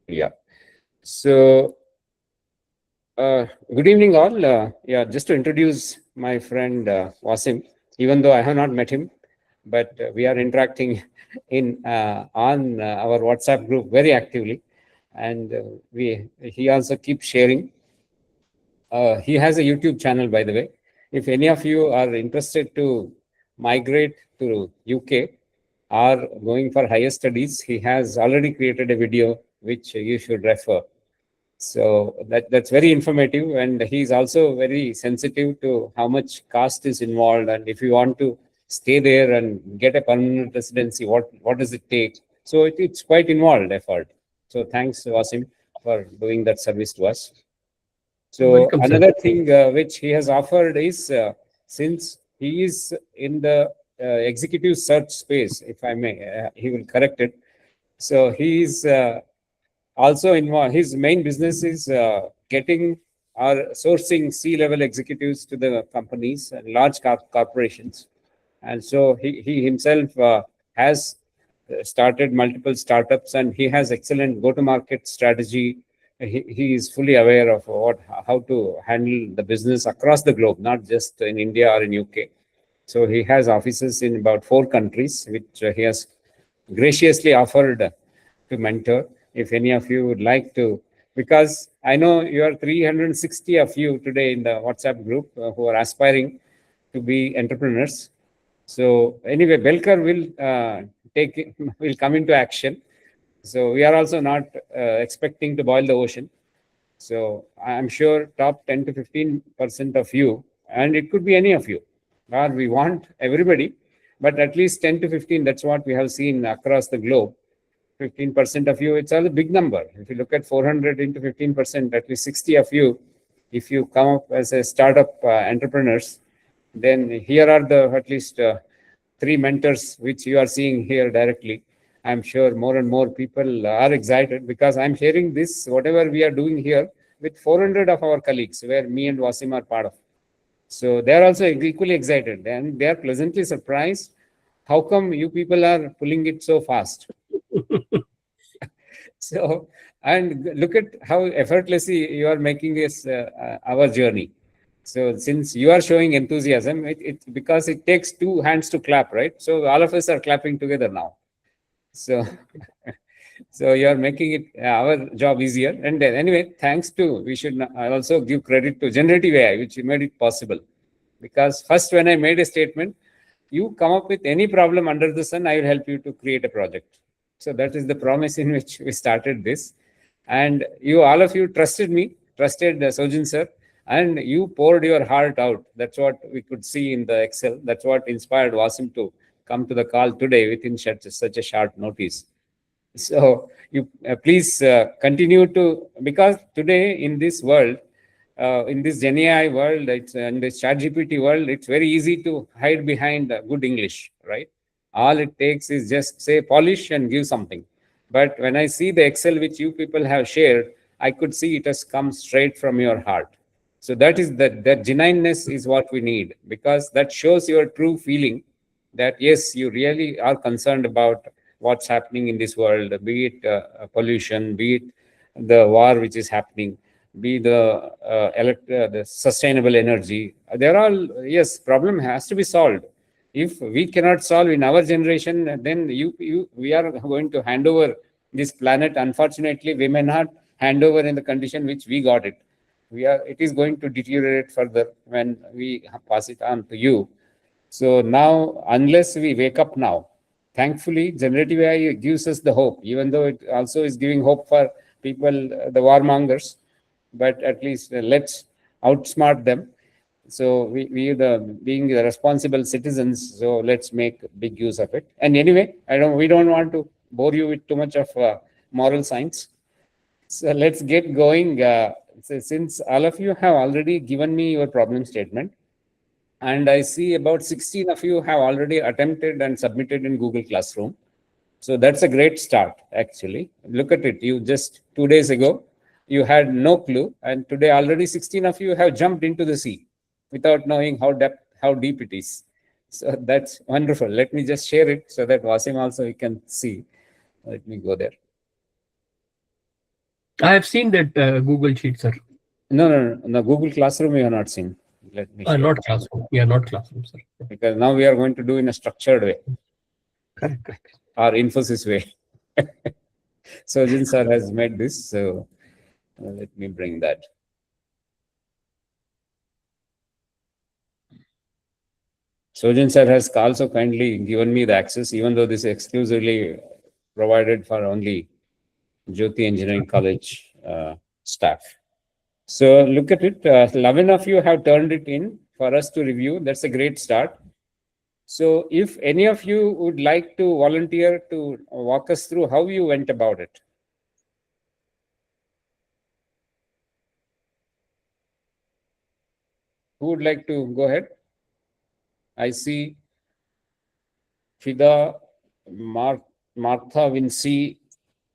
Yeah. So, good evening, all. Yeah, just to introduce my friend Wasim, even though I have not met him, but we are interacting in on our WhatsApp group very actively, and we he also keeps sharing. He has a YouTube channel, by the way. If any of you are interested to migrate to UK or going for higher studies, he has already created a video which you should refer. So that's very informative, and he's also very sensitive to how much cost is involved, and if you want to stay there and get a permanent residency, what does it take? So it's quite involved effort. So thanks, Wasim, for doing that service to us. So Welcome, sir. another thing which he has offered is since he is in the executive search space, if I may, he will correct it. So he is also involved. His main business is getting or sourcing C-level executives to the companies and large corporations. And so he himself has started multiple startups, and he has excellent go-to-market strategy. He is fully aware of how to handle the business across the globe, not just in India or in UK. So he has offices in about 4 countries, which he has graciously offered to mentor. If any of you would like to, because I know you are 360 of you today in the WhatsApp group who are aspiring to be entrepreneurs. So anyway, Belkar will will come into action. So we are also not expecting to boil the ocean. So I'm sure top 10 to 15% of you, and it could be any of you, or we want everybody, but at least 10 to 15, that's what we have seen across the globe. 15% of you, it's a big number. If you look at 400 into 15%, at least 60 of you, if you come up as a startup entrepreneurs, then here are the at least 3 mentors which you are seeing here directly. I'm sure more and more people are excited because I'm sharing this, whatever we are doing here, with 400 of our colleagues, where me and Wasim are part of. So they are also equally excited, and they are pleasantly surprised. How come you people are pulling it so fast? So, and look at how effortlessly you are making this our journey. So, since you are showing enthusiasm, because it takes 2 hands to clap, right? So, all of us are clapping together now. So, so you are making it our job easier. And then, anyway, thanks to, we should also give credit to generative AI, which made it possible. Because first, when I made a statement, you come up with any problem under the sun, I will help you to create a project. So that is the promise in which we started this. And you, all of you trusted me, trusted Sojin sir, and you poured your heart out. That's what we could see in the Excel. That's what inspired Wasim to come to the call today within such a short notice. So you please continue to, because today in this world, in this Gen AI world, it's in this ChatGPT world, it's very easy to hide behind good English, right? All it takes is just say polish and give something. But when I see the Excel which you people have shared, I could see it has come straight from your heart. So that genuineness is what we need, because that shows your true feeling that yes, you really are concerned about what's happening in this world, be it pollution, be it the war which is happening, be the sustainable energy. They're all, yes, problem has to be solved. If we cannot solve in our generation, then we are going to hand over this planet. Unfortunately, we may not hand over in the condition which we got it. It is going to deteriorate further when we pass it on to you. So now, unless we wake up now, thankfully, generative AI gives us the hope, even though it also is giving hope for people, the warmongers. But at least let's outsmart them. So we the being the responsible citizens. So let's make big use of it. And anyway, we don't want to bore you with too much of moral science. So let's get going. Since all of you have already given me your problem statement, and I see about 16 of you have already attempted and submitted in Google Classroom. So that's a great start, actually. Look at it. You just 2 days ago, you had no clue. And today already 16 of you have jumped into the sea without knowing how deep it is. So that's wonderful. Let me just share it so that Wasim also you can see. Let me go there. I have seen that Google Sheet, sir. No, no, no, no. Google Classroom you have not seen. Let me show Not you. classroom. Yeah, not classroom, sir. Because now we are going to do in a structured way, Correct, correct. or Infosys way. Sojin sir has made this, so let me bring that. Sojin sir has also kindly given me the access, even though this is exclusively provided for only Jyothi Engineering College staff. So look at it. 11 of you have turned it in for us to review. That's a great start. So if any of you would like to volunteer to walk us through how you went about it. Who would like to go ahead? I see Fida, Martha Vinci,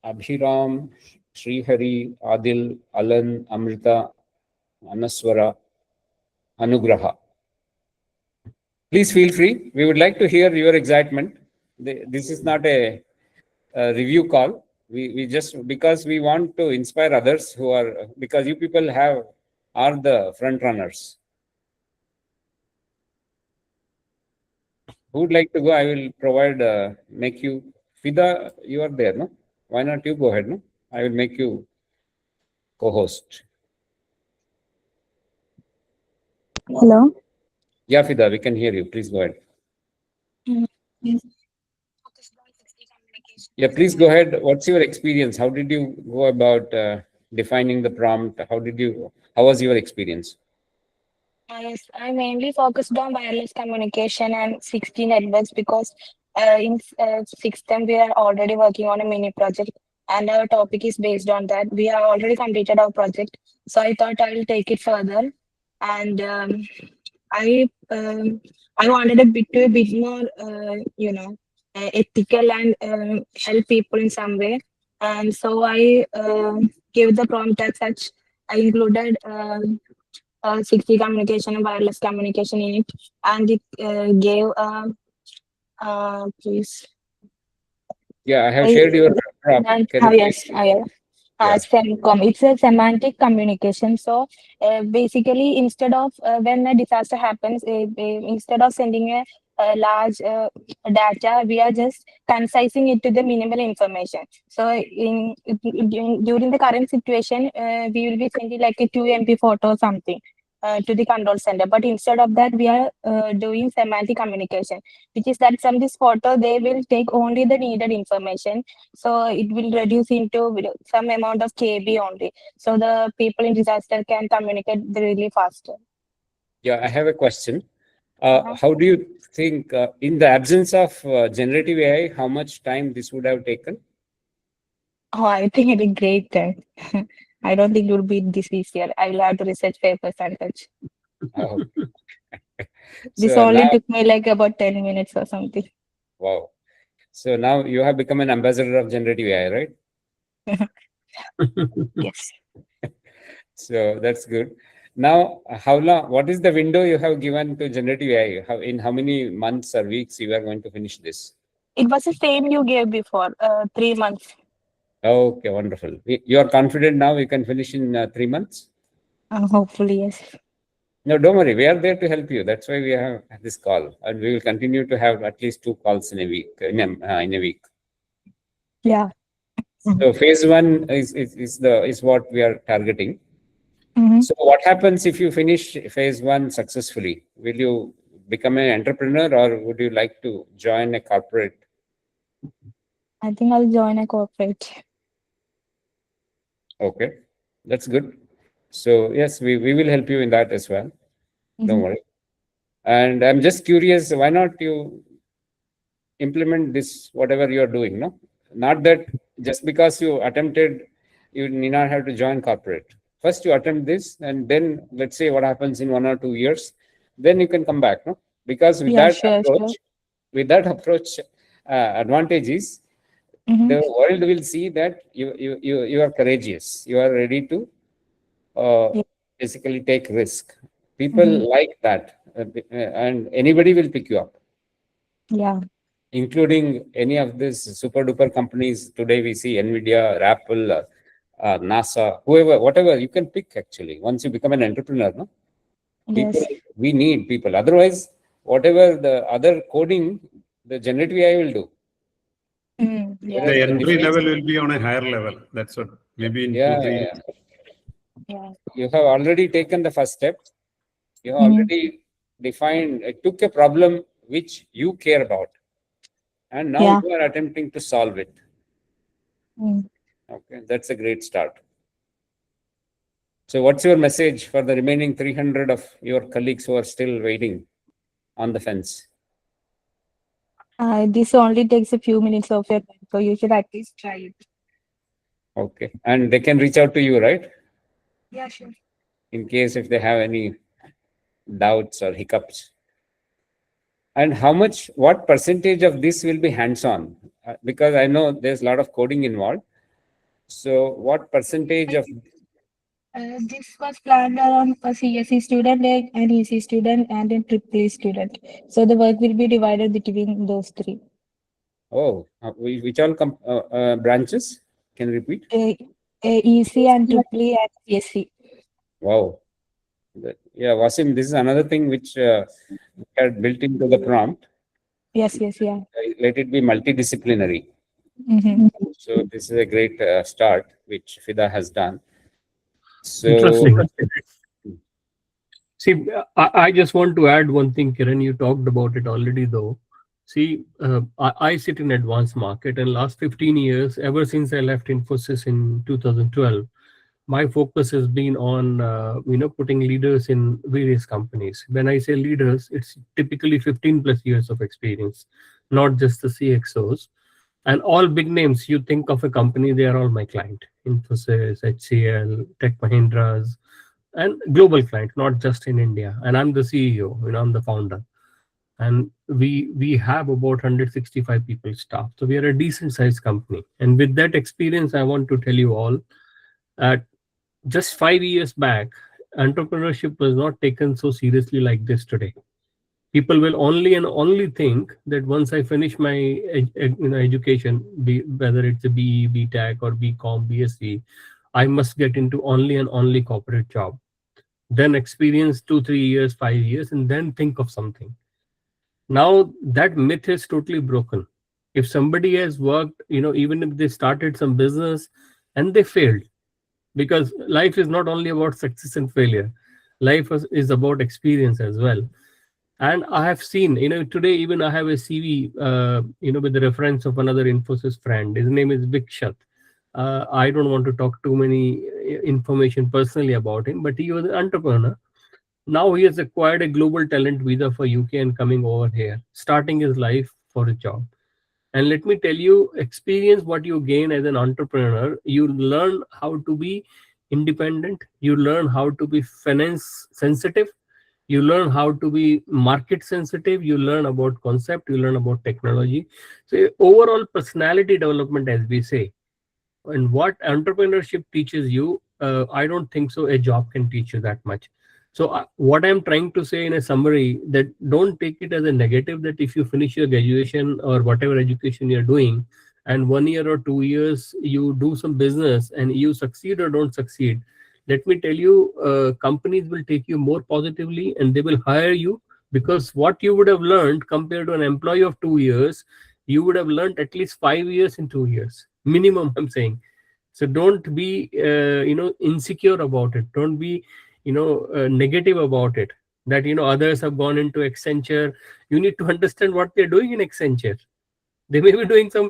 Abhiram, Srihari, Adil, Alan, Amrita, Anaswara, Anugraha. Please feel free. We would like to hear your excitement. This is not a review call. We just, because we want to inspire others who are, because you people are the front runners. Who would like to go? I will provide, make you, Fida, you are there, no? Why not you go ahead, no? I will make you co-host. Hello. Yeah, Fida, we can hear you. Please go ahead. Mm, yes. Yeah, please go ahead. What's your experience? How did you go about defining the prompt? How was your experience? Yes, I mainly focused on wireless communication and 16 networks because in sixth term we are already working on a mini project and our topic is based on that. We have already completed our project, so I thought I will take it further. And I um, I wanted a bit more, ethical and help people in some way. And so I gave the prompt as such. I included 6G communication and wireless communication in it, and it gave please. Yeah, I have I shared your prompt. and Can you yes, please? I Yeah. Semcom. It's a semantic communication. So basically, instead of when a disaster happens, instead of sending a large data, we are just concising it to the minimal information. So during the current situation, we will be sending like a 2 MB photo or something. To the control center, but instead of that, we are doing semantic communication, which is that from this photo they will take only the needed information, so it will reduce into some amount of KB only. So the people in disaster can communicate really faster. Yeah, I have a question. Uh-huh. How do you think, in the absence of generative AI, how much time this would have taken? Oh, I think it is great. I don't think it will be this easier. I will have to research papers and such. Oh, This so only now, took me like about 10 minutes or something. wow. So now you have become an ambassador of generative AI, right? Yes. So that's good. Now, how long? What is the window you have given to generative AI? In how many months or weeks you are going to finish this? It was the same you gave before, 3 months. Okay, wonderful. You are confident now you can finish in 3 months? Hopefully, yes. No, don't worry. We are there to help you. That's why we have this call, and we will continue to have at least 2 calls in a week. In a week. Yeah. Mhm. So phase one is what we are targeting. Mhm. So what happens if you finish phase one successfully? Will you become an entrepreneur, or would you like to join a corporate? I think I'll join a corporate. Okay, that's good. So yes, we will help you in that as well. Don't Mhm. worry. And I'm just curious, why not you implement this whatever you are doing? No, not that just because you attempted, you need not have to join corporate. First you attempt this, and then let's say what happens in 1 or 2 years, then you can come back. No, because Yeah, sure, sure. with that approach, advantage is Mhm. the world will see that you are courageous, you are ready to uh, Yeah. basically take risk. People Mhm. like that, and anybody will pick you up, Yeah. including any of these super duper companies. Today we see Nvidia, Apple, NASA, whoever, whatever, you can pick actually. Once you become an entrepreneur, no? People, Yes. we need people. Otherwise, whatever the other coding, the generative AI will do. Yeah. Whereas The the entry difference, level will be on a higher level. That's what. Maybe in yeah, 2-3 yeah, years. Yeah. you have already taken the first step. You have Mhm. already defined, took a problem which you care about, and now Yeah. you are attempting to solve it. Mm. Okay, that's a great start. So, what's your message for the remaining 300 of your colleagues who are still waiting on the fence? This only takes a few minutes of your time, so you should at least try it. Okay, and they can reach out to you, right? Yeah, sure. In case if they have any doubts or hiccups. And how much, what percentage of this will be hands-on? Because I know there's a lot of coding involved. So, what percentage of This was planned around a CSE student, an EC student, and a triple E student. So the work will be divided between those three. which all branches? Can you repeat? A, EC and triple E and CSE. Wow. Yeah, Wasim, this is another thing which we had built into the prompt. Yes, yes, yeah. Let it be multidisciplinary. Mm-hmm. So this is a great start which FIDA has done. So Interesting. See, I just want to add one thing, Kiran. You talked about it already, though. See, I sit in advanced market, and last 15 years, ever since I left Infosys in 2012, my focus has been on putting leaders in various companies. When I say leaders, it's typically 15 plus years of experience, not just the CXOs. And all big names, you think of a company, they are all my client. Infosys, HCL, Tech Mahindras, and global client, not just in India. And I'm the CEO, I'm the founder. And we have about 165 people staff. So we are a decent sized company. And with that experience, I want to tell you all that just 5 years back, entrepreneurship was not taken so seriously like this today. People will only and only think that once I finish my education, whether it's a BE, BTech, or BCom, BSc, I must get into only and only corporate job. Then experience 2-3 years, 5 years, and then think of something. Now that myth is totally broken. If somebody has worked, even if they started some business and they failed, because life is not only about success and failure, life is about experience as well. And I have seen, today even I have a CV, with the reference of another Infosys friend. His name is Vikshat. I don't want to talk too many information personally about him, but he was an entrepreneur. Now he has acquired a global talent visa for UK and coming over here, starting his life for a job. And let me tell you, experience what you gain as an entrepreneur. You learn how to be independent. You learn how to be finance sensitive. You learn how to be market sensitive. You learn about concept. You learn about technology. So overall personality development, as we say, and what entrepreneurship teaches you, I don't think so a job can teach you that much. So what I'm trying to say in a summary, that don't take it as a negative, that if you finish your graduation or whatever education you're doing, and 1 year or 2 years you do some business and you succeed or don't succeed, let me tell you, companies will take you more positively and they will hire you, because what you would have learned compared to an employee of 2 years, you would have learned at least 5 years in 2 years minimum, I'm saying. So don't be insecure about it. Don't be negative about it, that others have gone into Accenture. You need to understand what they're doing in Accenture. They may be doing some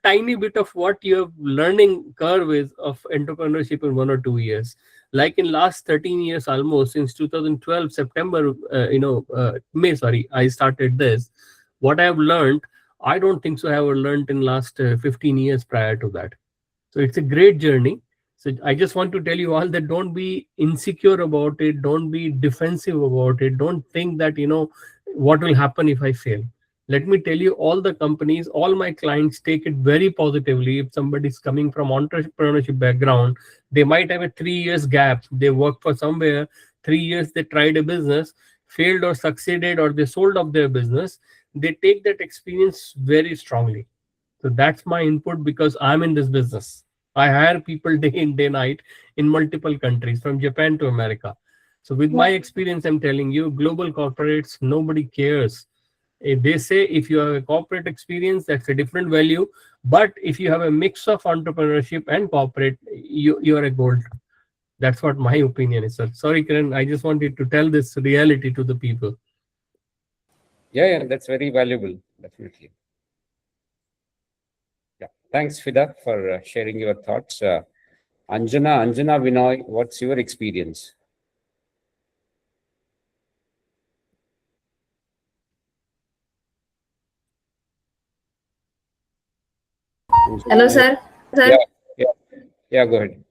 tiny bit of what you have learning curve is of entrepreneurship in 1 or 2 years. Like in last 13 years, almost since 2012 September, May, sorry, I started this. What I have learned, I don't think so I have learned in last 15 years prior to that. So it's a great journey. So I just want to tell you all that don't be insecure about it. Don't be defensive about it. Don't think that, what will happen if I fail. Let me tell you, all the companies, all my clients take it very positively. If somebody is coming from entrepreneurship background, they might have a 3 years gap. They work for somewhere, 3 years they tried a business, failed or succeeded, or they sold off their business. They take that experience very strongly. So that's my input, because I'm in this business. I hire people day in, day night in multiple countries, from Japan to America. So with my experience, I'm telling you, global corporates, nobody cares. If they say if you have a corporate experience, that's a different value. But if you have a mix of entrepreneurship and corporate, you are a gold. That's what my opinion is, sir. Sorry, Kiran, I just wanted to tell this reality to the people. Yeah, that's very valuable, definitely. Yeah, thanks, Fida, for sharing your thoughts. Anjana Vinoy, what's your experience? Hello, sir. Yeah, yeah, go ahead.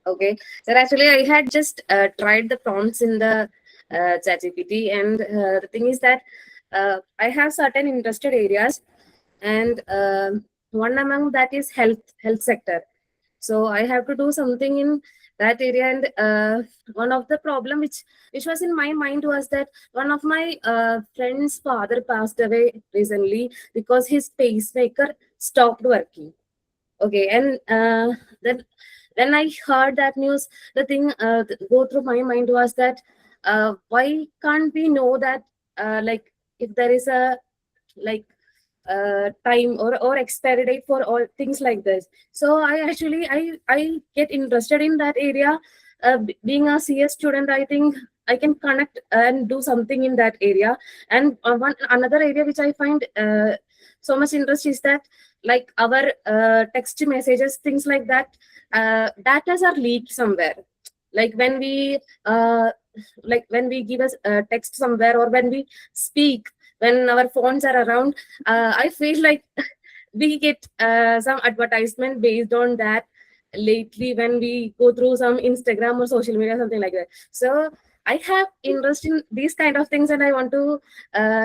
Okay, sir. Actually, I had just tried the prompts in the ChatGPT, and the thing is that I have certain interested areas, and one among that is health sector. So I have to do something in that area, and one of the problem which was in my mind was that one of my friend's father passed away recently because his pacemaker stopped working. Okay, and then when I heard that news, the thing go through my mind was that why can't we know that like if there is a like time or expiry date for all things like this. So I get interested in that area. Being a CS student, I think I can connect and do something in that area. And one another area which I find so much interest is that like our text messages, things like that, data are leaked somewhere. Like when we give us text somewhere, or when we speak, when our phones are around, I feel like we get some advertisement based on that lately when we go through some Instagram or social media, something like that. So I have interest in these kind of things, and I want to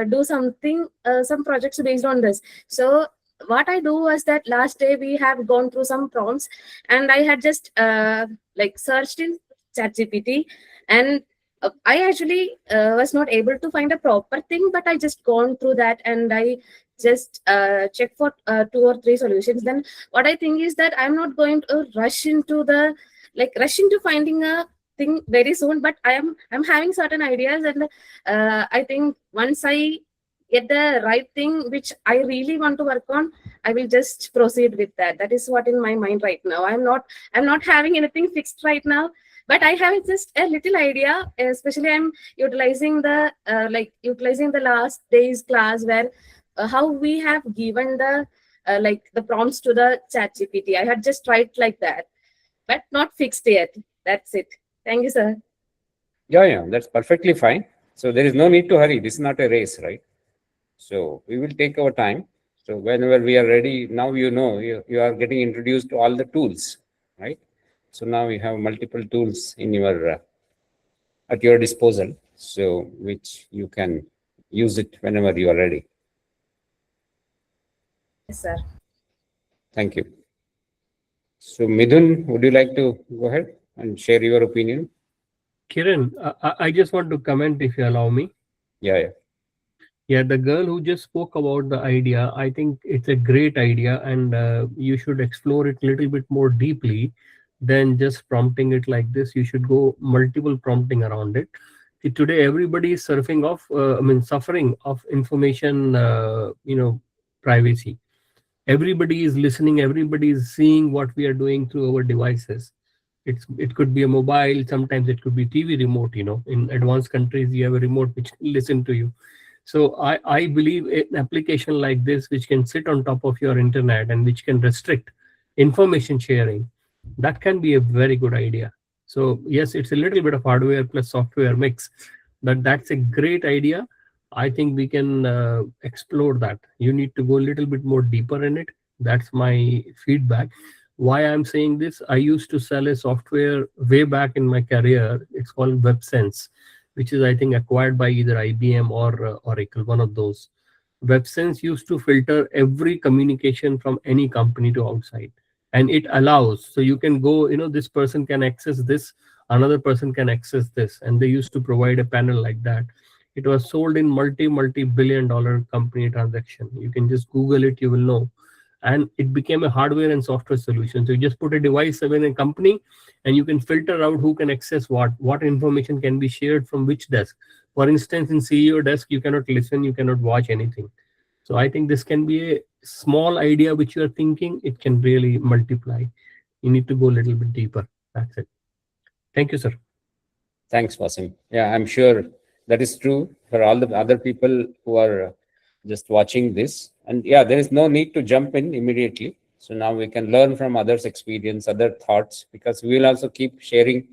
do something, some projects based on this. So what I do was that last day we have gone through some prompts, and I had just like searched in ChatGPT, and I actually was not able to find a proper thing, but I just gone through that, and I just check for 2 or 3 solutions. Then what I think is that I'm not going to rush into finding a thing very soon, but I'm having certain ideas, and I think once I get the right thing which I really want to work on, I will just proceed with that. That is what in my mind right now. I'm not having anything fixed right now, but I have just a little idea. Especially I'm utilizing the last day's class, where how we have given the prompts to the chat GPT. I had just tried like that, but not fixed yet. That's it. Thank you, sir. Yeah, that's perfectly fine. So there is no need to hurry. This is not a race, right? So we will take our time. So whenever we are ready, now you are getting introduced to all the tools, right? So now you have multiple tools in your at your disposal, so which you can use it whenever you are ready. Yes, sir. Thank you. So Midhun, would you like to go ahead and share your opinion? Kiran, I just want to comment, if you allow me. Yeah. Yeah, the girl who just spoke about the idea, I think it's a great idea, and you should explore it a little bit more deeply than just prompting it like this. You should go multiple prompting around it. See, today, everybody is suffering of information, privacy. Everybody is listening. Everybody is seeing what we are doing through our devices. It could be a mobile. Sometimes it could be TV remote. In advanced countries, you have a remote which listen to you. So I believe an application like this, which can sit on top of your internet and which can restrict information sharing, that can be a very good idea. So yes, it's a little bit of hardware plus software mix, but that's a great idea. I think we can explore that. You need to go a little bit more deeper in it. That's my feedback. Why I'm saying this, I used to sell a software way back in my career. It's called WebSense, which is, I think, acquired by either IBM or Oracle, one of those. WebSense used to filter every communication from any company to outside. And it allows, so you can go, this person can access this, another person can access this. And they used to provide a panel like that. It was sold in multi-billion dollar company transaction. You can just Google it, you will know. and it became a hardware and software solution. So you just put a device in a company, and you can filter out who can access what information can be shared from which desk. For instance, in CEO desk, you cannot listen, you cannot watch anything. So I think this can be a small idea which you are thinking, it can really multiply. You need to go a little bit deeper. That's it. Thank you, sir. Thanks, Wasim. Yeah, I'm sure that is true for all the other people who are just watching this. And yeah, there is no need to jump in immediately. So now we can learn from others' experience, other thoughts, because we will also keep sharing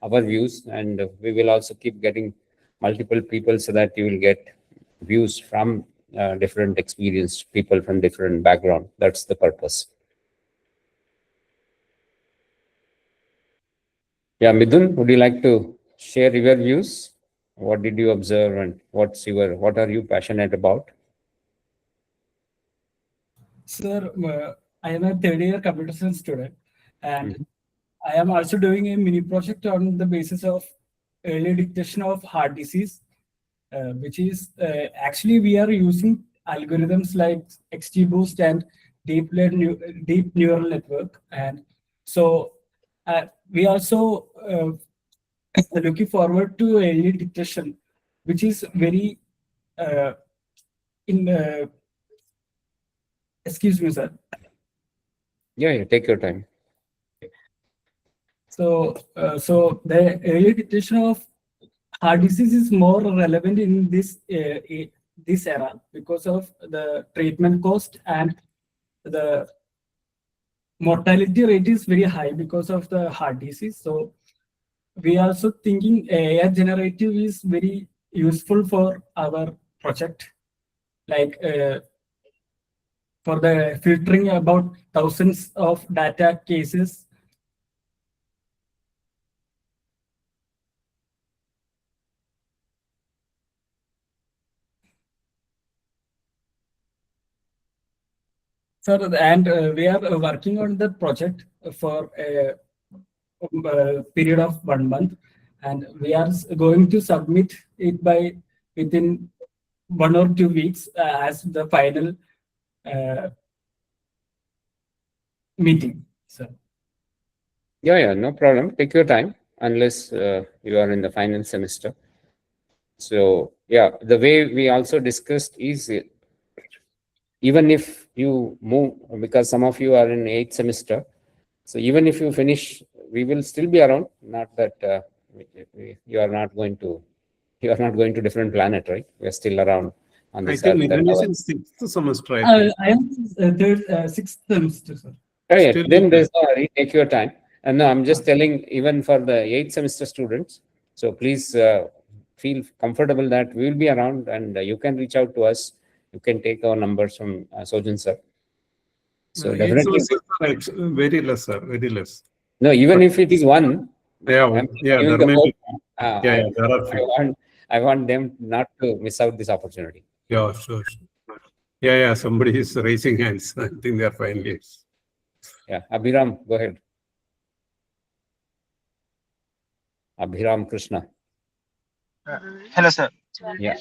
our views, and we will also keep getting multiple people so that you will get views from different experienced people from different background. That's the purpose. Yeah, Midun, would you like to share your views? What did you observe, and what are you passionate about? Sir, I am a third year computer science student, and Mhm. I am also doing a mini project on the basis of early detection of heart disease, which is actually we are using algorithms like XGBoost and deep neural network, and so we also looking forward to early detection, which is very uh, in. Excuse me, sir. Yeah, take your time. So the early detection of heart disease is more relevant in this era because of the treatment cost, and the mortality rate is very high because of the heart disease. So we are also thinking AI generative is very useful for our project, like for the filtering about thousands of data cases. Sir, and we are working on the project for a period of 1 month, and we are going to submit it by within 1 or 2 weeks as the final uh, meeting. So Yeah, no problem. Take your time, unless you are in the final semester. So yeah, the way we also discussed is even if you move, because some of you are in 8th semester, so even if you finish, we will still be around. Not that you are not going to different planet, right? We are still around on I this think earth. Midun is in sixth semester, I think. I am sixth semester, sir. Oh, yeah, Still then in there's no hurry. Take your time. And no, I'm just telling, even for the 8th semester students. So please feel comfortable that we will be around, and you can reach out to us. You can take our numbers from Sojan sir. So eighth definitely, semester, it's very less, sir, very less. no. Even if it is one, Yeah, I'm yeah, giving there the may hope. be. Yeah, there are few. I want them not to miss out this opportunity. Yeah, sure. Yeah, somebody is raising hands. I think they are finalists. Yeah, Abhiram, go ahead. Abhiram Krishna. Hello, sir. Yeah.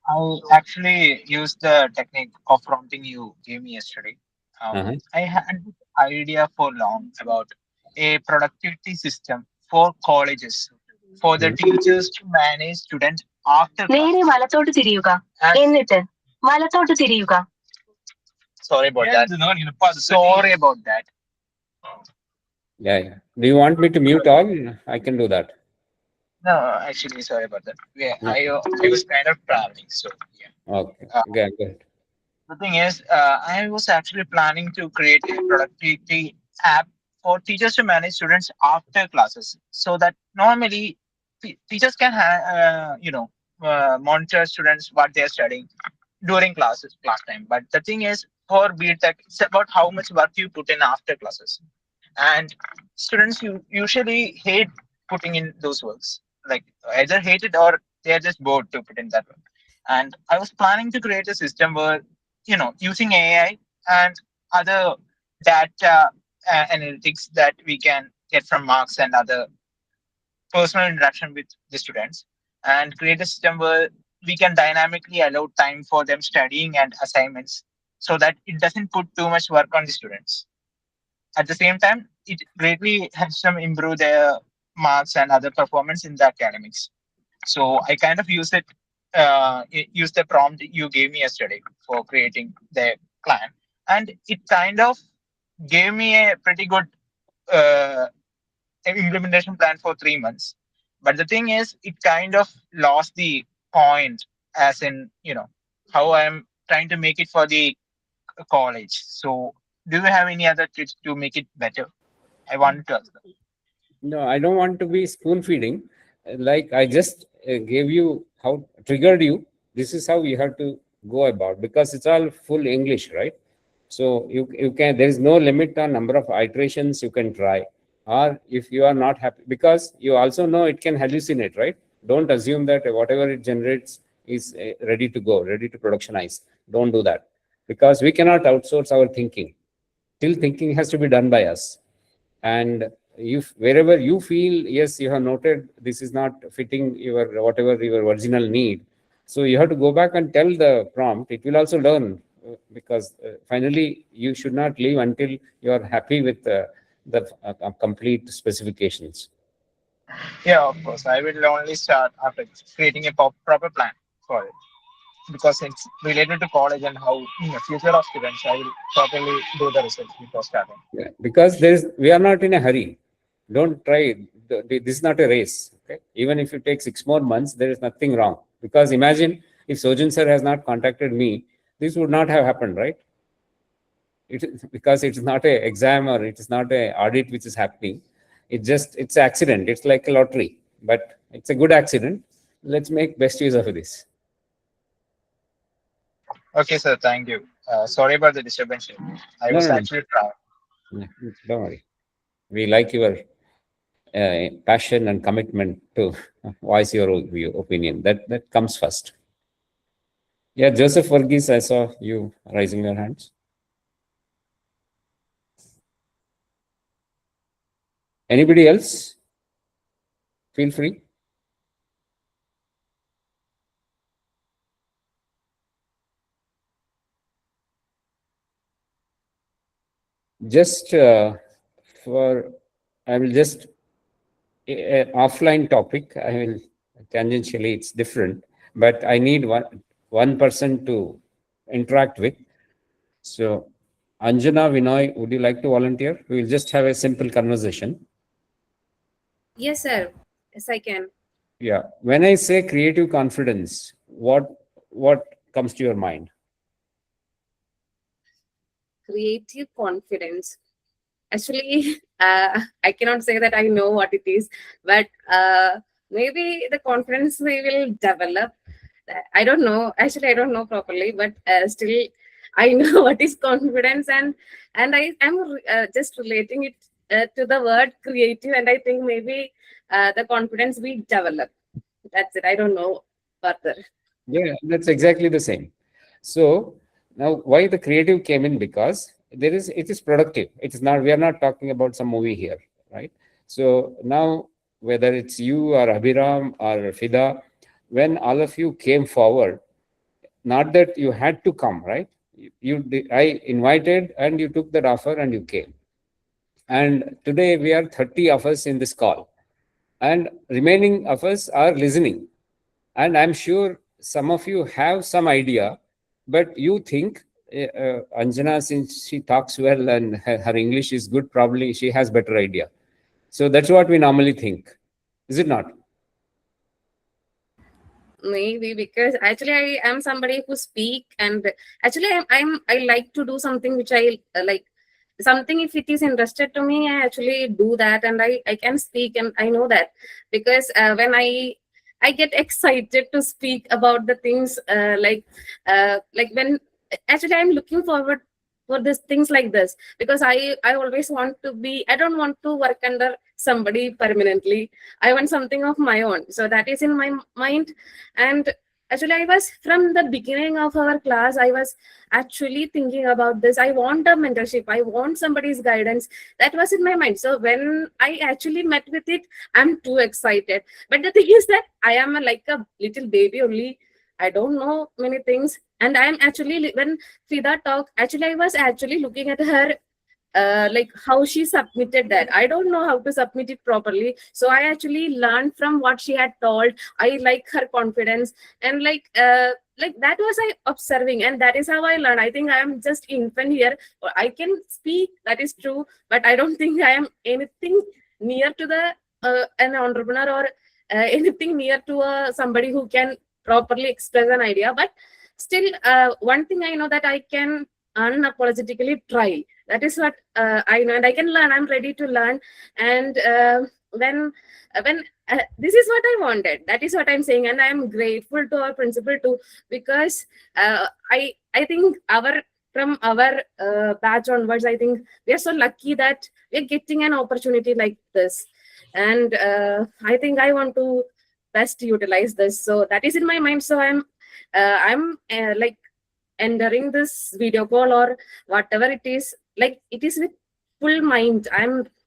I actually used the technique of prompting you gave me yesterday. Uh-huh. I had this idea for long about a productivity system for colleges for the teachers to manage students after നേരെ വലത്തോട്ട് തിരിയുക എന്നിട്ട് വലത്തോട്ട് തിരിയുക. Sorry about that. Sorry about that. Yeah. Do you want me to mute all? I can do that. No, actually, sorry about that. Yeah, No. I was kind of traveling, so yeah. Okay. Go ahead. The thing is, I was actually planning to create a productivity app for teachers to manage students after classes, so that normally teachers can monitor students what they are studying during class time. But the thing is, for BTech, it's about how much work you put in after classes, and students usually hate putting in those works. Like either hate it or they are just bored to put in that work. And I was planning to create a system where using AI and other data analytics that we can get from marks and other personal interaction with the students, and create a system where we can dynamically allow time for them studying and assignments so that it doesn't put too much work on the students. At the same time, it greatly helps them improve their marks and other performance in the academics. So I kind of use the prompt you gave me yesterday for creating the plan, and it kind of gave me a pretty good uh, implementation plan for 3 months. But the thing is, it kind of lost the point, as in, how I'm trying to make it for the college. So, do you have any other tips to make it better? I wanted to ask that. No, I don't want to be spoon feeding. Like I just gave you how triggered you. This is how you have to go about, because it's all full English, right? So you can, there is no limit on number of iterations you can try. Or if you are not happy, because you also know it can hallucinate, right? Don't assume that whatever it generates is ready to go, ready to productionize. Don't do that, because we cannot outsource our thinking. Till thinking has to be done by us. And if wherever you feel, yes, you have noted this is not fitting your whatever your original need, so you have to go back and tell the prompt. It will also learn, because finally you should not leave until you are happy with the complete specifications. Yeah, of course. I will only start after creating a proper plan for it, because it's related to college and how in the future of students, I will properly do the research before starting. Yeah, because we are not in a hurry. Don't try. This is not a race. Okay, even if you take 6 more months, there is nothing wrong. Because imagine if Sojin sir has not contacted me, this would not have happened, right? Because it's not a exam or it is not a audit which is happening. It's accident. It's like a lottery, but it's a good accident. Let's make best use of this. Okay, sir. Thank you. Sorry about the disturbance. I was No. actually trying. Yeah, don't worry. We like your passion and commitment to voice your opinion. That comes first. Yeah, Joseph Varghese, I saw you raising your hands. Anybody else? Feel free. Just for, I will just, offline topic, I will, tangentially it's different, but I need one person to interact with. So, Anjana, Vinoy, would you like to volunteer? We will just have a simple conversation. Yes, sir. Yes, I can. Yeah. When I say creative confidence, what comes to your mind? Creative confidence. Actually, I cannot say that I know what it is, but maybe the confidence we will develop. I don't know. Actually, I don't know properly, but still, I know what is confidence, and I am just relating it to the word creative, and I think maybe the confidence we develop. That's it. I don't know further. Yeah, that's exactly the same. So now why the creative came in, because it is productive. It is not, we are not talking about some movie here, right? So now whether it's you or Abhiram or Fida, when all of you came forward, not that you had to come, right? I invited and you took that offer and you came. And today we are 30 of us in this call, and remaining of us are listening. And I'm sure some of you have some idea, but you think Anjana, since she talks well and her English is good, probably she has better idea. So that's what we normally think, is it not? Maybe because actually I am somebody who speak, and actually I like to do something which I like. Something if it is interested to me, I actually do that, and I can speak, and I know that because when I get excited to speak about the things like when actually I'm looking forward for this things like this, because I always want to be, I don't want to work under somebody permanently. I want something of my own, so that is in my mind. And actually I was from the beginning of our class, I was actually thinking about this. I want a mentorship, I want somebody's guidance. That was in my mind. So when I actually met with it, I'm too excited. But the thing is that I am like a little baby only. I don't know many things. And I'm actually, when Frida talked, actually I was actually looking at her like how she submitted that. I don't know how to submit it properly, so I actually learned from what she had told. I like her confidence, and like that was I observing, and that is how I learned. I think I am just infant here. I can speak, that is true, but I don't think I am anything near to the an entrepreneur, or anything near to somebody who can properly express an idea. But still, one thing I know, that I can unapologetically try. That is what I know, and I can learn. I'm ready to learn. And when this is what I wanted, that is what I'm saying, and I'm grateful to our principal too, because I think from our batch onwards, I think we are so lucky that we're getting an opportunity like this, and I think I want to best utilize this. So that is in my mind. So I'm like entering this video call or whatever it is, like it is with full mind.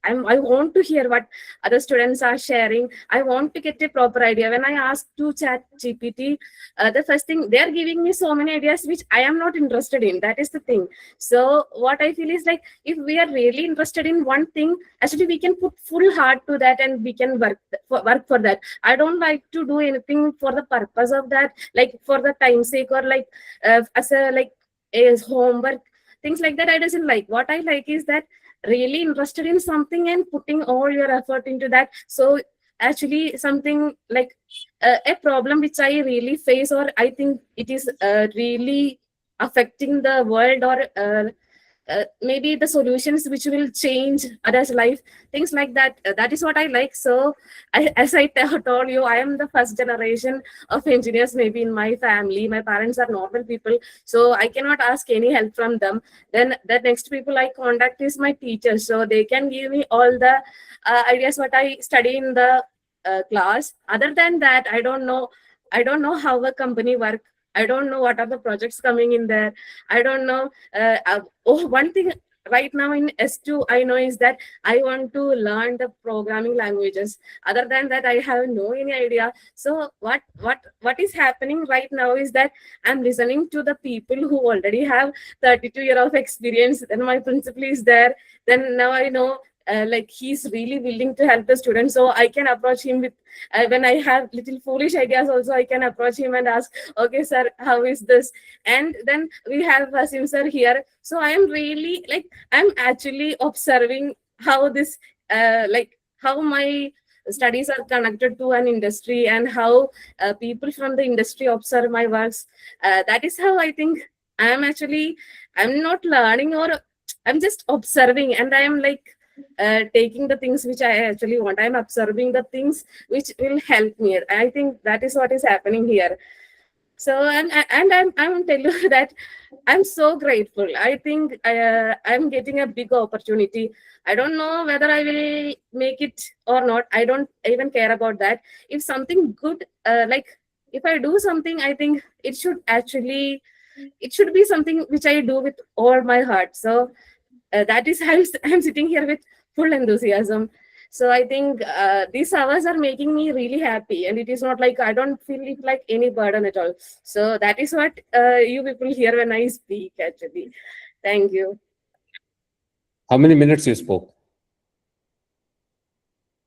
I want to hear what other students are sharing. I want to get a proper idea. When I ask to chat GPT, the first thing, they are giving me so many ideas which I am not interested in. That is the thing. So what I feel is, like, if we are really interested in one thing, actually we can put full heart to that, and we can work for that. I don't like to do anything for the purpose of that, like for the time sake, or like as a like as homework, things like that. I doesn't like. What I like is that really interested in something and putting all your effort into that. So actually something like a problem which I really face, or I think it is really affecting the world, or maybe the solutions which will change others' life, things like that. That is what I like. So as I told you, I am the first generation of engineers maybe in my family. My parents are normal people, so I cannot ask any help from them. Then the next people I contact is my teachers, so they can give me all the ideas what I study in the class. Other than that, I don't know how a company work. I don't know what are the projects coming in there. I don't know. One thing right now in S2 I know is that I want to learn the programming languages. Other than that, I have no any idea. So what is happening right now is that I'm listening to the people who already have 32 years of experience. Then my principal is there. Then now I know. Like he's really willing to help the students, so I can approach him with when I have little foolish ideas also, I can approach him and ask, okay sir, how is this? And then we have Vasim sir here. So I am really like, I'm actually observing how this like how my studies are connected to an industry, and how people from the industry observe my works. That is how I think I'm not learning, or I'm just observing, and I am like taking the things which I actually want. I'm observing the things which will help me. I think that is what is happening here. So and I'm telling you that I'm so grateful. I think I'm getting a big opportunity. I don't know whether I will make it or not. I don't even care about that. If something good, like if I do something, I think it should be something which I do with all my heart. So that is how I'm sitting here with full enthusiasm. So I think these hours are making me really happy, and it is not like I don't feel it like any burden at all. So that is what you people hear when I speak, actually. Thank you. How many minutes you spoke?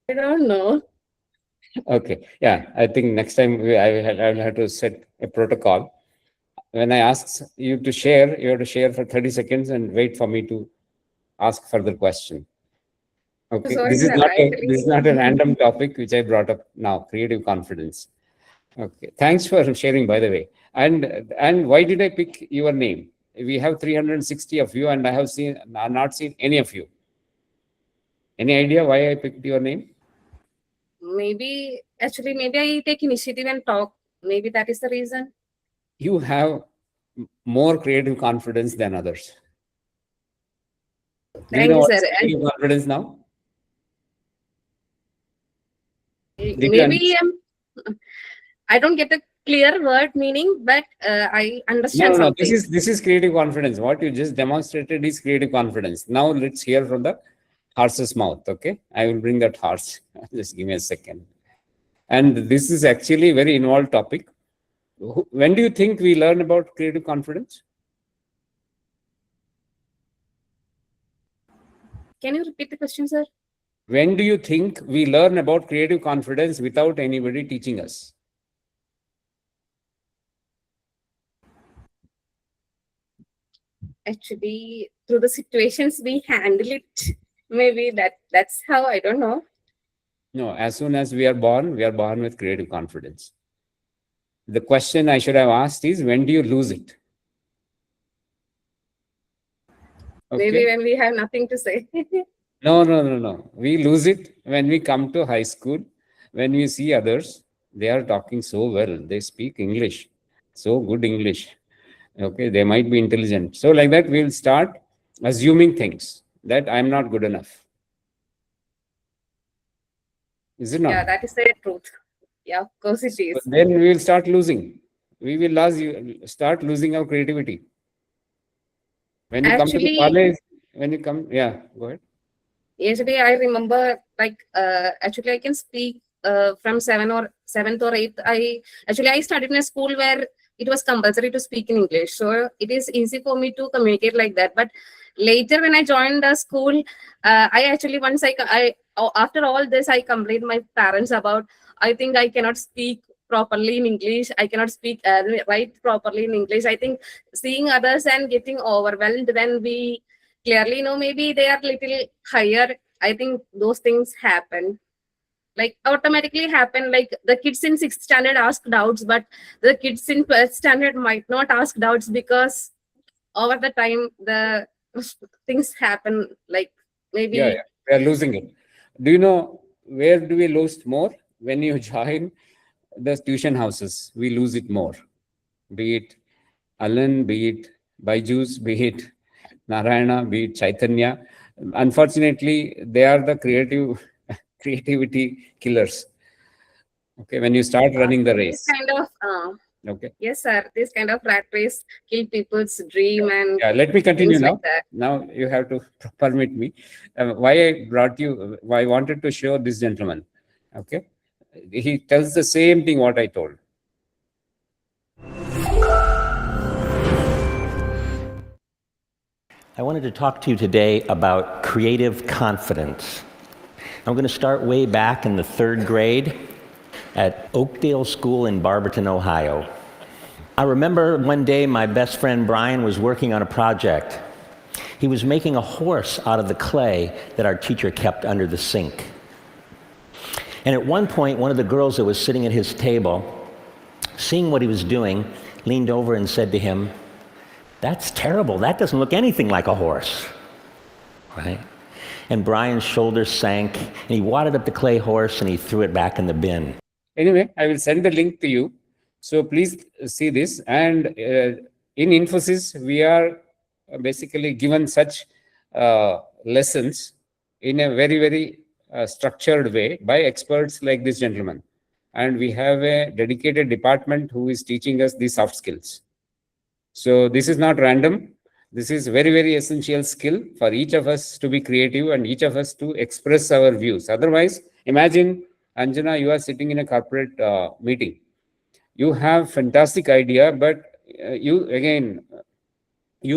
I don't know. Okay. Yeah, I think next time I will have to set a protocol. When I ask you to share, you have to share for 30 seconds and wait for me to ask further question. Okay. Sorry, This is sir, not actually. this is not a random topic which I brought up now. Creative confidence. Okay. Thanks for sharing, by the way. And why did I pick your name? We have 360 of you, and I have not seen any of you. Any idea why I picked your name? Maybe I take initiative and talk. Maybe that is the reason. You have more creative confidence than others. Do you Thank know you, what sir. is creative confidence now? Maybe I don't get a clear word meaning, but I understand No. something. This is creative confidence. What you just demonstrated is creative confidence. Now let's hear from the horse's mouth. Okay, I will bring that horse. Just give me a second. And this is actually a very involved topic. When do you think we learn about creative confidence? Can you repeat the question, sir? When do you think we learn about creative confidence without anybody teaching us? Actually, through the situations we handle it, maybe that's how, I don't know. No, as soon as we are born with creative confidence. The question I should have asked is, when do you lose it? Maybe when we have nothing to say. No. We lose it when we come to high school, when we see others, they are talking so well, they speak English, so good English. Okay, they might be intelligent. So like that, we'll start assuming things that I'm not good enough. Is it not? Yeah, that is the truth. Yeah, of course it is. Then we will start losing. We will start losing our creativity. When you come to the Actually- college, yeah, go ahead. Yesterday, I remember, like, actually, I can speak from seventh or eighth. I studied in a school where it was compulsory to speak in English, so it is easy for me to communicate like that. But later, when I joined the school, I actually after all this, I complained my parents about. I think I cannot speak properly in English. I cannot speak write properly in English. I think seeing others and getting overwhelmed when we clearly know maybe they are little higher, I think those things happen, like automatically happen. Like the kids in 6th standard ask doubts, but the kids in 12th standard might not ask doubts, because over the time the things happen, like maybe. Yeah, we are losing it. Do you know where do we lose more? When you join the tuition houses, we lose it more. Be it Alan, be it Byju's, be it Narayana, be it Chaitanya. Unfortunately, they are the creativity killers. Okay, when you start running the race. This kind of Okay. yes, sir. This kind of rat race kill people's dream and Yeah, let me continue things now. like that. Now you have to permit me. Why I wanted to show this gentleman. Okay. He tells the same thing what I told. I wanted to talk to you today about creative confidence. I'm going to start way back in the 3rd grade at Oakdale School in Barberton, Ohio. I remember one day my best friend Brian was working on a project. He was making a horse out of the clay that our teacher kept under the sink. And at one point, one of the girls that was sitting at his table, seeing what he was doing, leaned over and said to him, "That's terrible. That doesn't look anything like a horse." Right? And Brian's shoulders sank, and he wadded up the clay horse and he threw it back in the bin. Anyway, I will send the link to you. So please see this. And in Infosys, we are basically given such lessons in a very, very structured way by experts like this gentleman. And we have a dedicated department who is teaching us these soft skills. So this is not random. This is very, very essential skill for each of us to be creative and each of us to express our views. Otherwise, imagine, Anjana, you are sitting in a corporate meeting. You have fantastic idea, but you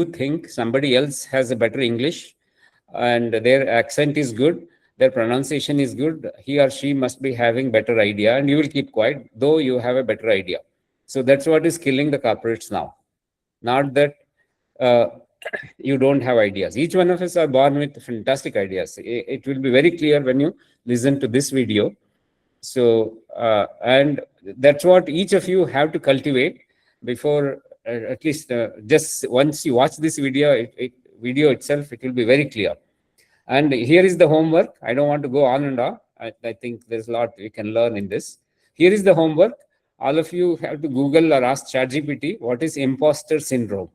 think somebody else has a better English and their accent is good, their pronunciation is good, he or she must be having better idea, and you will keep quiet, though you have a better idea. So that's what is killing the corporates now. Not that you don't have ideas. Each one of us are born with fantastic ideas. It will be very clear when you listen to this video. So, and that's what each of you have to cultivate before, at least just once you watch this video, video itself, it will be very clear. And here is the homework. I don't want to go on and on. I think there's a lot we can learn in this. Here is the homework. All of you have to Google or ask ChatGPT, what is imposter syndrome?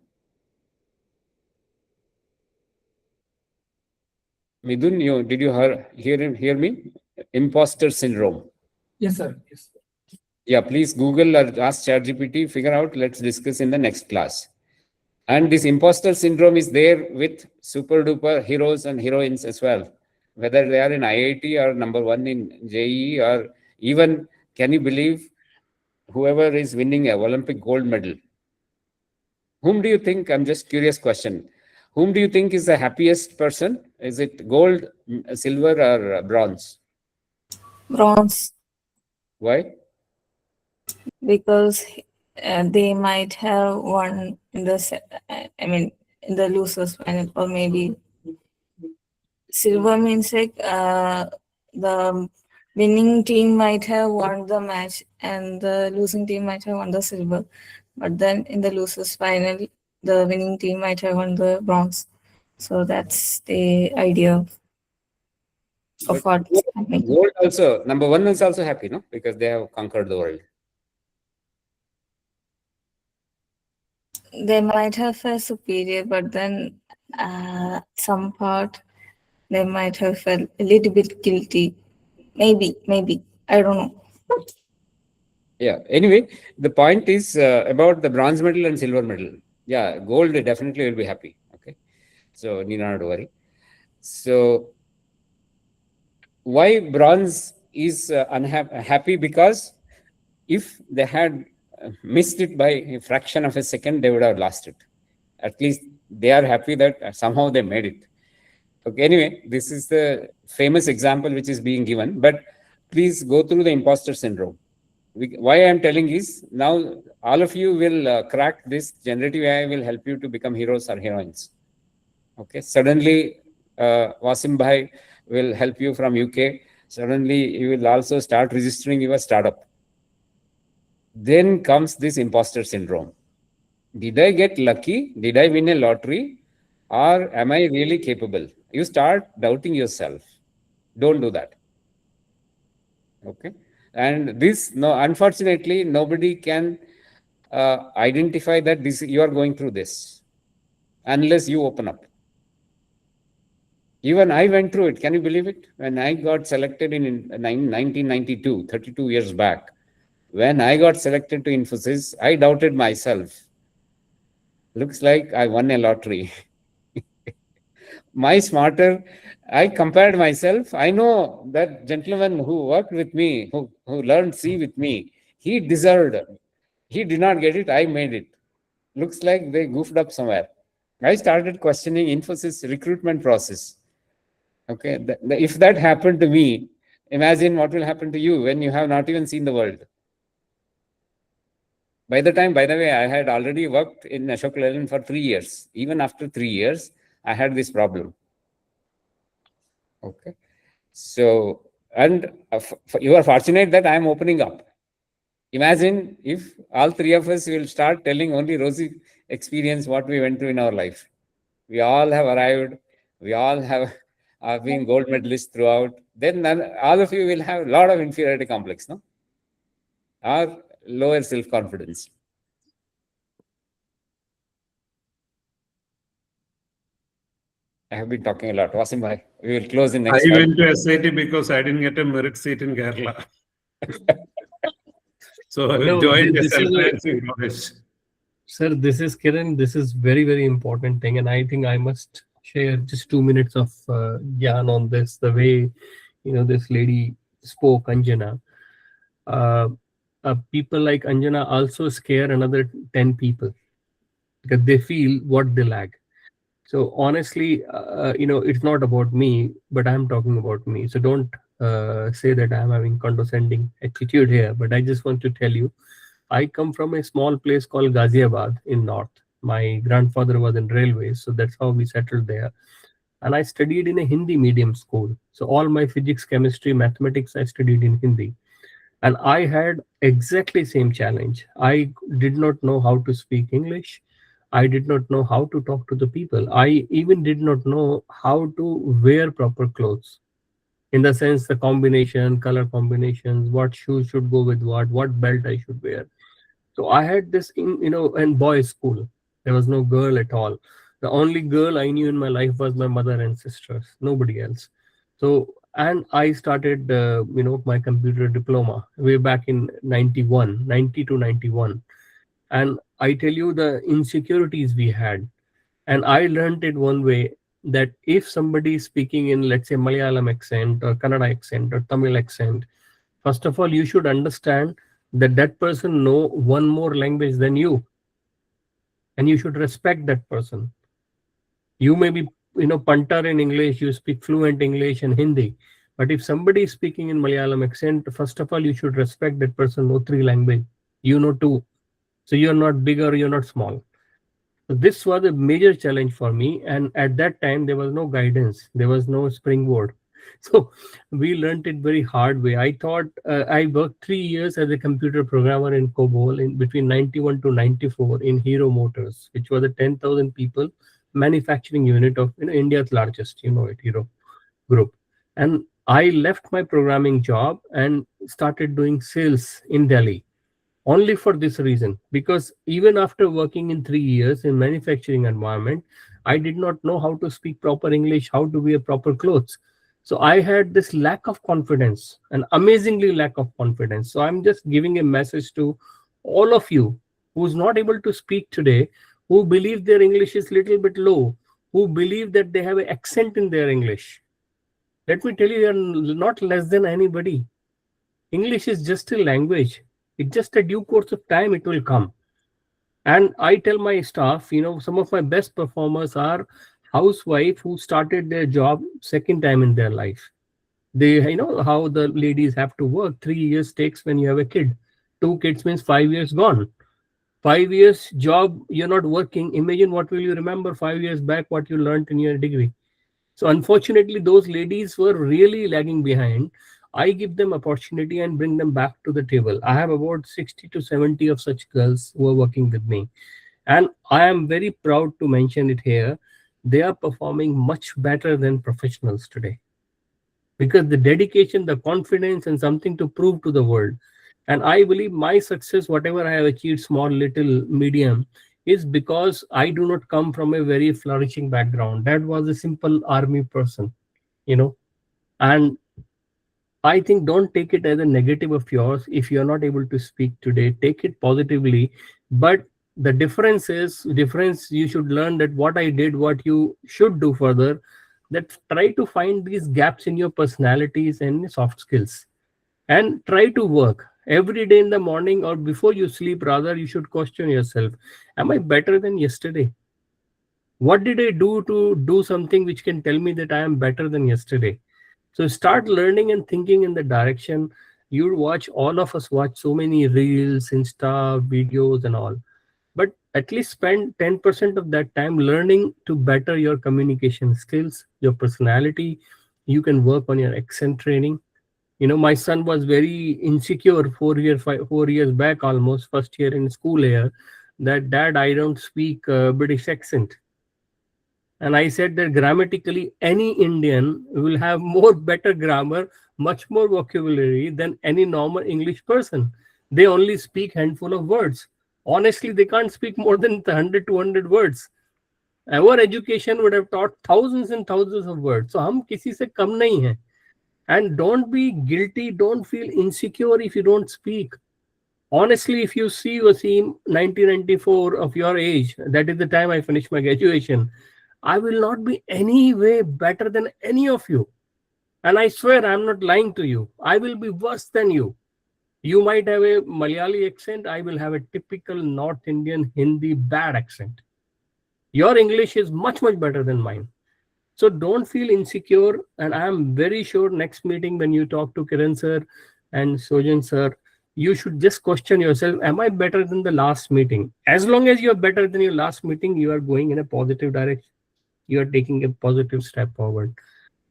Midun, did you hear me? Imposter syndrome. Yes, sir. Yes. Yeah, please Google or ask ChatGPT, figure out, let's discuss in the next class. And this imposter syndrome is there with super duper heroes and heroines as well. Whether they are in IIT or number 1 in JEE, or even, can you believe, whoever is winning a Olympic gold medal, whom do you think, I'm just curious question, whom do you think is the happiest person? Is it gold, silver, or bronze? Bronze, Why? because they might have won in the in the losers final, or maybe silver means like the winning team might have won the match and the losing team might have won the silver, but then in the losers final the winning team might have won the bronze. So that's the idea of But what's happening. gold also, number one is also happy, no? Because they have conquered the world. They might have felt superior, but then some part they might have felt a little bit guilty. Maybe, I don't know. Yeah. Anyway, the point is about the bronze medal and silver medal. Yeah, gold definitely will be happy. Okay. So need not worry. So why bronze is unhappy? Because if they had missed it by a fraction of a second, they would have lost it. At least they are happy that somehow they made it. Okay, anyway, this is the famous example which is being given, but please go through the imposter syndrome. Why I am telling is, now all of you will crack this. Generative AI will help you to become heroes or heroines. Okay, suddenly Wasim Bhai will help you from UK. Suddenly you will also start registering your startup. Then comes this imposter syndrome. Did I get lucky? Did I win a lottery? Or am I really capable? You start doubting yourself. Don't do that. Okay. And this, no, unfortunately, nobody can identify that this you are going through this unless you open up. Even I went through it. Can you believe it? When I got selected in 1992, 32 years back, when I got selected to Infosys, I doubted myself. Looks like I won a lottery. My smarter, I compared myself. I know that gentleman who worked with me, who learned C with me, he deserved. He did not get it. I made it. Looks like they goofed up somewhere. I started questioning Infosys recruitment process. Okay, if that happened to me, imagine what will happen to you when you have not even seen the world. By the way, I had already worked in Ashok Leyland for 3 years. Even after 3 years, I had this problem. Okay. So, and you are fortunate that I am opening up. Imagine if all three of us will start telling only rosy experience what we went through in our life. We all have arrived. We all have been gold medalists throughout. Then all of you will have a lot of inferiority complex, no? Or lower self-confidence. I have been talking a lot. Wasim bhai, we will close in next. I went to SIT because I didn't get a merit seat in Kerala. So I No, joined this is self-financing college. Sir, this is Kiran. This is very, very important thing. And I think I must share just 2 minutes of gyan on this, the way, this lady spoke, Anjana. People like Anjana also scare another 10 people because they feel what they lack. So honestly, it's not about me, but I'm talking about me. So don't say that I'm having condescending attitude here, but I just want to tell you, I come from a small place called Ghaziabad in North. My grandfather was in railways, so that's how we settled there. And I studied in a Hindi medium school. So all my physics, chemistry, mathematics, I studied in Hindi. And I had exactly same challenge. I did not know how to speak English. I did not know how to talk to the people. I even did not know how to wear proper clothes. In the sense, the combination, color combinations, what shoes should go with what belt I should wear. So I had this in boys' school. There was no girl at all. The only girl I knew in my life was my mother and sisters, nobody else. So, and I started, my computer diploma way back in 90 to 91. And I tell you the insecurities we had. And I learned it one way, that if somebody is speaking in, let's say, Malayalam accent or Kannada accent or Tamil accent, first of all, you should understand that that person know one more language than you, and you should respect that person. You may be, punter in English, you speak fluent English and Hindi, but if somebody is speaking in Malayalam accent, first of all, you should respect that person know 3 language. You know 2. So you're not big or you're not small. So this was a major challenge for me. And at that time, there was no guidance. There was no springboard. So we learned it very hard way. I thought I worked 3 years as a computer programmer in COBOL in between 91 to 94 in Hero Motors, which was a 10,000 people manufacturing unit of India's largest, Hero Group. And I left my programming job and started doing sales in Delhi only for this reason, because even after working in 3 years in manufacturing environment, I did not know how to speak proper English, how to wear proper clothes. So I had this lack of confidence, an amazingly lack of confidence. So I'm just giving a message to all of you who's not able to speak today, who believe their English is little bit low, who believe that they have an accent in their English. Let me tell you, you're not less than anybody. English is just a language. It's just a due course of time, it will come. And I tell my staff, some of my best performers are housewife who started their job second time in their life. They, how the ladies have to work. 3 years takes when you have a kid. 2 kids means 5 years gone. 5 years job, you're not working. Imagine what will you remember 5 years back, what you learned in your degree. So unfortunately, those ladies were really lagging behind. I give them opportunity and bring them back to the table. I have about 60 to 70 of such girls who are working with me. And I am very proud to mention it here. They are performing much better than professionals today. Because the dedication, the confidence, and something to prove to the world. And I believe my success, whatever I have achieved, small, little, medium, is because I do not come from a very flourishing background. That was a simple army person, and I think don't take it as a negative of yours. If you're not able to speak today, take it positively. But the difference you should learn that what I did, what you should do further, that try to find these gaps in your personalities and soft skills and try to work every day in the morning or before you sleep. Rather, you should question yourself. Am I better than yesterday? What did I do to do something which can tell me that I am better than yesterday? So start learning and thinking in the direction. All of us watch so many reels, Insta, videos and all. But at least spend 10% of that time learning to better your communication skills, your personality. You can work on your accent training. My son was very insecure 4 years back, almost first year in school here, that dad, I don't speak British accent. And I said that grammatically, any Indian will have more better grammar, much more vocabulary than any normal English person. They only speak handful of words. Honestly, they can't speak more than 100, 200 words. Our education would have taught thousands and thousands of words. So hum kisi se kam nahi hai. And don't be guilty, don't feel insecure if you don't speak. Honestly, if you see Wasim 1994 of your age, that is the time I finished my graduation, I will not be any way better than any of you. And I swear I'm not lying to you. I will be worse than you. You might have a Malayali accent. I will have a typical North Indian Hindi bad accent. Your English is much, much better than mine. So don't feel insecure. And I am very sure next meeting when you talk to Kiran sir and Sojan sir, you should just question yourself, am I better than the last meeting? As long as you're better than your last meeting, you are going in a positive direction. You are taking a positive step forward.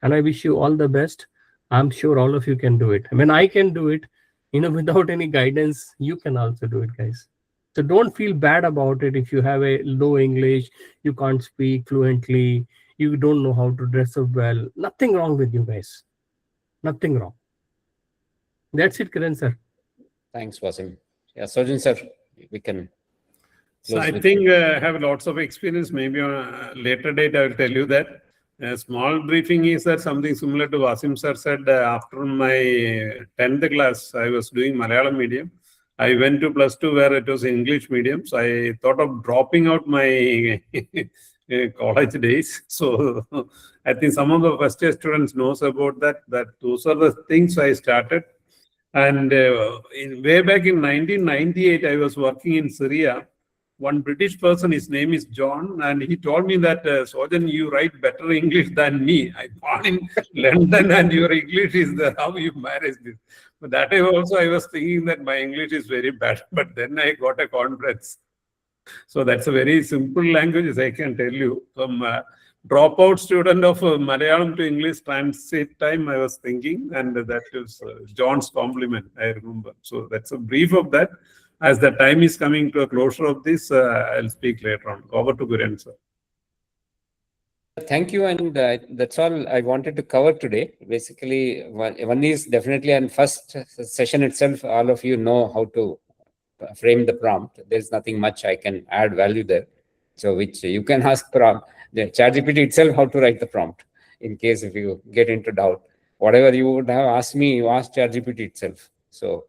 And I wish you all the best. I'm sure all of you can do it. I mean, I can do it, without any guidance. You can also do it, guys. So don't feel bad about it. If you have a low English, you can't speak fluently, you don't know how to dress up well. Nothing wrong with you guys. Nothing wrong. That's it, Kiran sir. Thanks, Wasim. Yeah, Sojan sir, we can. So I think I have lots of experience. Maybe on a later date, I will tell you that. A small briefing is that something similar to Wasim sir said. After my 10th class, I was doing Malayalam medium. I went to +2 where it was English medium. So I thought of dropping out my college days. So I think some of the first year students knows about that. That those are the things I started. And way back in 1998, I was working in Syria. One British person, his name is John, and he told me that, Sojan, you write better English than me. I born in London and your English is how you manage this. But that time also I was thinking that my English is very bad, but then I got a confidence. So that's a very simple language, as I can tell you. From dropout student of Malayalam to English transit time, I was thinking, and that is John's compliment, I remember. So that's a brief of that. As the time is coming to a closure of this, I'll speak later on. Over to Guren, sir. Thank you, and that's all I wanted to cover today. Basically, one is definitely, and first session itself, all of you know how to frame the prompt. There's nothing much I can add value there. So which you can ask prompt, the ChatGPT itself how to write the prompt in case if you get into doubt. Whatever you would have asked me, you ask ChatGPT itself. So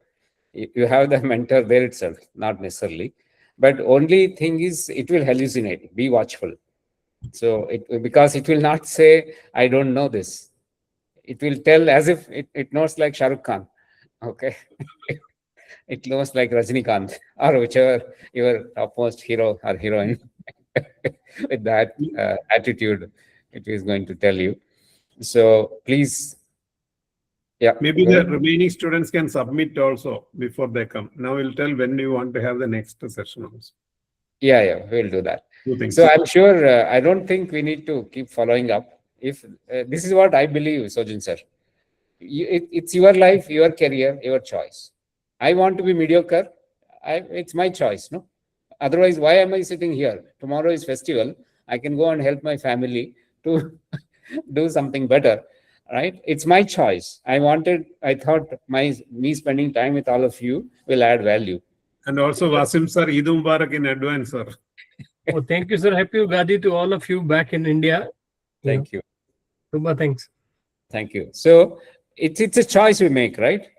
you have the mentor there itself, not necessarily. But only thing is it will hallucinate. Be watchful. So because it will not say, I don't know this. It will tell as if it knows like Shah Rukh Khan. Okay. It knows like Rajinikanth or whichever your topmost hero or heroine. With that attitude, it is going to tell you. So please, yeah. Maybe the remaining students can submit also before they come. Now we'll tell when you want to have the next session also. Yeah, we'll do that. Thanks. So I'm sure, I don't think we need to keep following up. If this is what I believe, Sojan sir. It's your life, your career, your choice. I want to be mediocre. It's my choice, no? Otherwise, why am I sitting here? Tomorrow is festival. I can go and help my family to do something better, right? It's my choice. I thought me spending time with all of you will add value. And also, Wasim sir, Eid Mubarak in advance, sir. Oh, thank you, sir. Happy Ugadi to all of you back in India. Thank you. Super, thanks. Thank you. So it's a choice we make, right?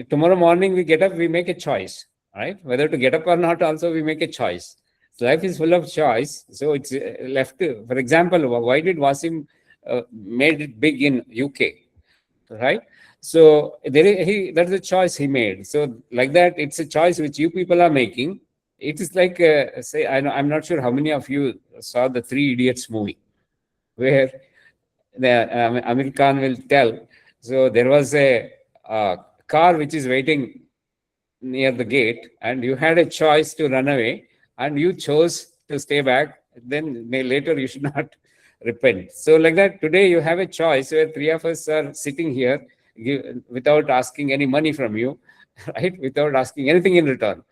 Tomorrow morning we get up, we make a choice, right? Whether to get up or not, also we make a choice. So life is full of choice. So it's left. For example, why did Wasim made it big in UK, right? So that's a choice he made. So like that, it's a choice which you people are making. It is like, say, I'm not sure how many of you saw the Three Idiots movie, where the Amir Khan will tell. So there was a car which is waiting near the gate, and you had a choice to run away, and you chose to stay back. Then later you should not repent. So like that, today you have a choice where three of us are sitting here without asking any money from you, right? Without asking anything in return.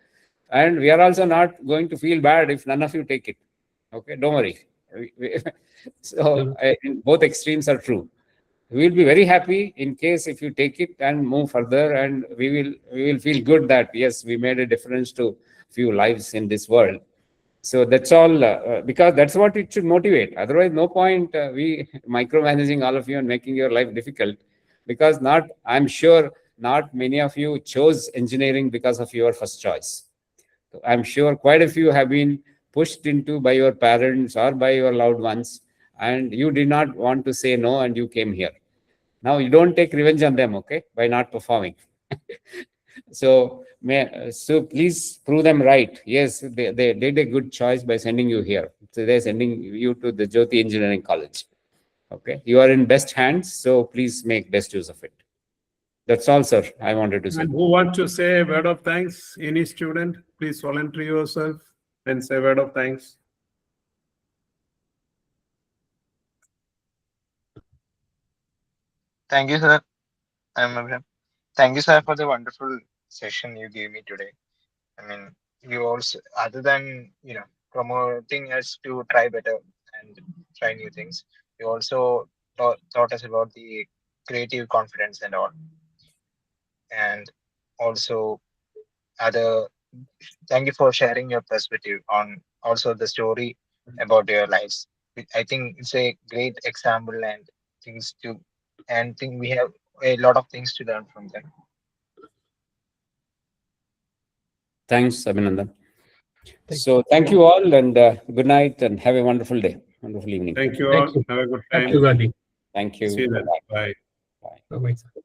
And we are also not going to feel bad if none of you take it. Okay, don't worry. So both extremes are true. We will be very happy in case if you take it and move further, and we will feel good that yes, we made a difference to few lives in this world. So that's all, because that's what it should motivate. Otherwise, no point we micromanaging all of you and making your life difficult, because I'm sure not many of you chose engineering because of your first choice. So I'm sure quite a few have been pushed into by your parents or by your loved ones, and you did not want to say no, and you came here. Now you don't take revenge on them, okay, by not performing. So please prove them right. Yes, they did a good choice by sending you here. So they're sending you to the Jyothi Engineering College. Okay, you are in best hands, so please make best use of it. That's all, sir, I wanted to say. And who wants to say a word of thanks? Any student, please volunteer yourself and say a word of thanks. Thank you, sir. I'm Abraham. Thank you, sir, for the wonderful session you gave me today. I mean, you also, other than, promoting us to try better and try new things, you also taught us about the creative confidence and all. And also thank you for sharing your perspective on also the story about your lives. I think it's a great example and think we have a lot of things to learn from them. Thanks, Abhinandan. So thank you all, and good night, and have a wonderful day, wonderful evening. Thank you all. Have a good time. Thank you, Gandhi. Thank you. See you then. Bye. Bye. Bye-bye, sir.